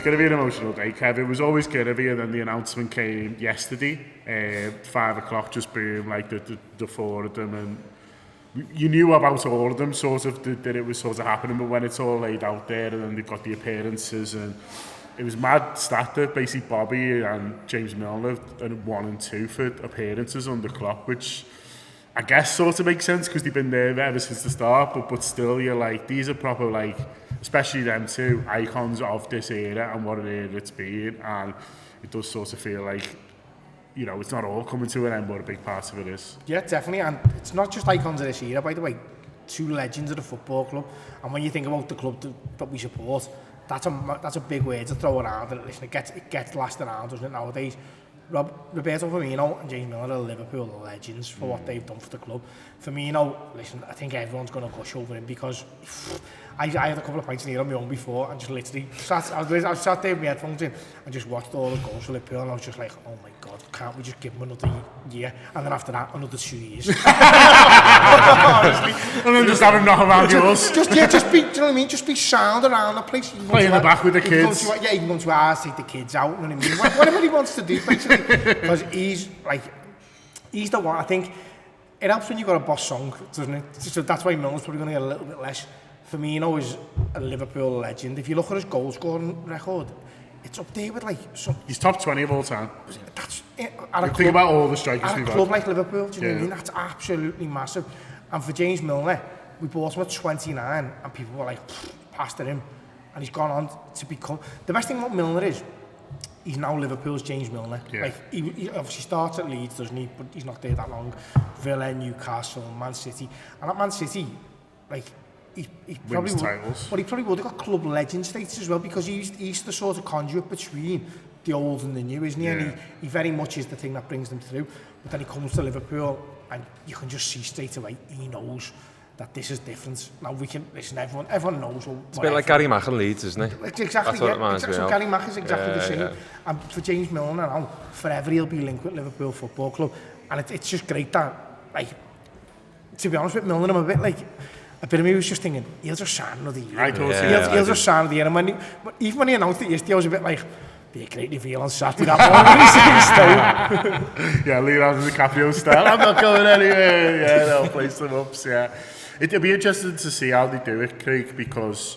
going to be an emotional day, Kev. It was always going to be, and then the announcement came yesterday, 5 o'clock, just boom, like the four of them, and you knew about all of them, sort of, that it was sort of happening, but when it's all laid out there, and then they've got the appearances, and it was mad stat that basically Bobby and James Milner are 1 and 2 for appearances on the clock, which I guess sort of makes sense because they've been there ever since the start, but still, you're like, these are proper, like, especially them two, icons of this era and what an era it's been, and it does sort of feel like, you know, it's not all coming to an end, but a big part of it is. Yeah, definitely, and it's not just icons of this era, by the way, 2 legends of the football club, and when you think about the club that we support, that's a big word to throw around, and listen, it gets lashed around, doesn't it, nowadays? Roberto Firmino and James Milner are Liverpool legends for what they've done for the club. Firmino, listen, I think everyone's going to gush over him because I had a couple of pints in here on my own before and just literally I sat there with my headphones in and just watched all the goals for Liverpool and I was just like, oh my God, can't we just give him another year? And then after that, another 2 years. Honestly. And then just have him knock around yours. Just be, do you know what I mean? Just be sound around the place. Play in the back with the kids. You can go to ours, take the kids out, you know what I mean? Whatever he wants to do, basically. Because he's the one, I think, it helps when you've got a boss song, doesn't it? So that's why Milner's probably going to get a little bit less. Firmino is a Liverpool legend. If you look at his goal scoring record, it's up there with like... He's top 20 of all time. That's it. Think about all the strikers we've had. At a club like Liverpool, do you know what I mean? That's absolutely massive. And for James Milner, we bought him at 29 and people were like, past him. And he's gone on to become... The best thing about Milner is, he's now Liverpool's James Milner. Yeah. Like he obviously starts at Leeds, doesn't he? But he's not there that long. Villa, Newcastle, Man City. And at Man City, like... He probably would, titles. But he probably would have got club legend status as well because he's the sort of conduit between the old and the new, isn't he? Yeah. And he very much is the thing that brings them through. But then he comes to Liverpool and you can just see straight away he knows that this is different. Now we can listen. Everyone knows. It's a bit like Gary Mack and Leeds, isn't it? It's exactly. That's what it reminds me of. Gary Mack is exactly the same. Yeah. And for James Milner now, forever he'll be linked with Liverpool Football Club. And it's just great that, like, to be honest with Milner, I'm a bit like. A bit of me was just thinking, he'll just sign another year. He'll just sign another year. And even when he announced it yesterday, I was a bit like, be a great reveal on Saturday. That one. Yeah, Leonardo DiCaprio style. I'm not going anywhere. Yeah, they'll place them up. So yeah, it'll be interesting to see how they do it, Craig, because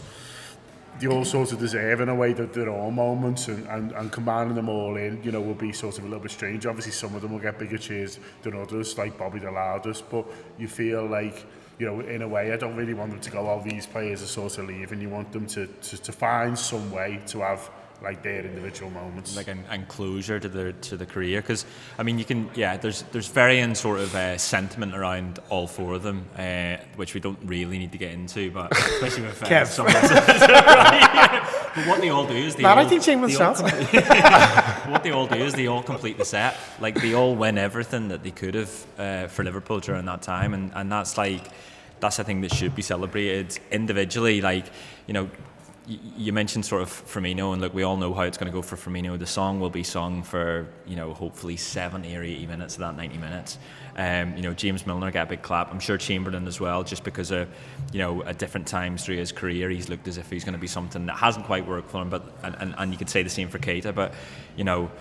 they all sort of deserve in a way that they're all moments, and combining them all in, you know, will be sort of a little bit strange. Obviously, some of them will get bigger cheers than others, like Bobby the loudest, but you feel like, you know, in a way, I don't really want them to go, oh, these players are sort of leaving. You want them to find some way to have like their individual moments, like an closure to the career. Because I mean, you can, there's varying sort of sentiment around all 4 of them, which we don't really need to get into, but especially with some of But what they all do is what they all do is they all complete the set. Like they all win everything that they could have for Liverpool during that time, and that's a thing that should be celebrated individually. Like, you know, you mentioned sort of Firmino, and look, we all know how it's going to go for Firmino. The song will be sung for, you know, hopefully 70 or 80 minutes of that 90 minutes. You know, James Milner got a big clap. I'm sure Chamberlain as well, just because of, you know, at different times through his career, he's looked as if he's going to be something that hasn't quite worked for him. But and you could say the same for Keita. But, you know,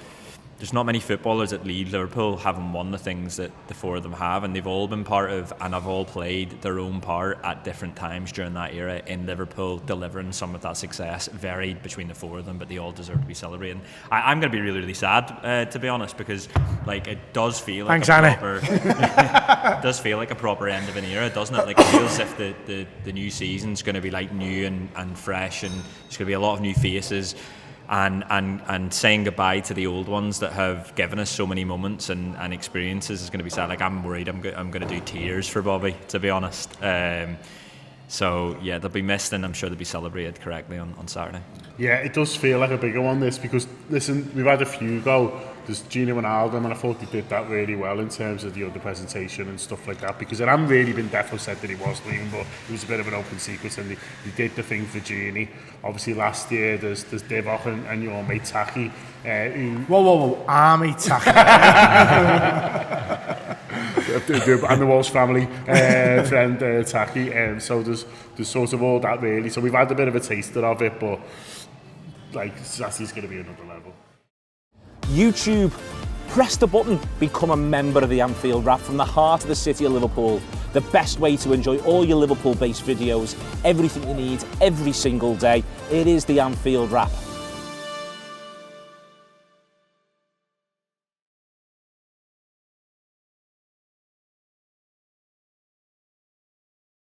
there's not many footballers that lead Liverpool haven't won the things that the 4 of them have, and they've all been part of and have all played their own part at different times during that era in Liverpool, delivering some of that success. Varied between the 4 of them, but they all deserve to be celebrated. I'm going to be really, really sad, to be honest, because like it does feel like it does feel like a proper end of an era, doesn't it? Like it feels as if the new season's going to be like new and fresh, and there's going to be a lot of new faces. And saying goodbye to the old ones that have given us so many moments and experiences is going to be sad. Like I'm worried I'm going to do tears for Bobby, to be honest. So yeah, they'll be missed, and I'm sure they'll be celebrated correctly on Saturday. Yeah, it does feel like a bigger one, this, because listen, we've had a few go. There's Gino and Alden, and I thought he did that really well in terms of the presentation and stuff like that, because it hadn't really been definitely said that he was leaving, but it was a bit of an open secret, and they did the thing for Gini. Obviously last year there's Divock and your mate Taki. Whoa, our mate Taki. And the Walsh family friend Taki. So there's sort of all that really. So we've had a bit of a taster of it, but like Sassy's going to be another level. YouTube, press the button, become a member of the Anfield Wrap from the heart of the city of Liverpool. The best way to enjoy all your Liverpool-based videos, everything you need, every single day. It is the Anfield Wrap.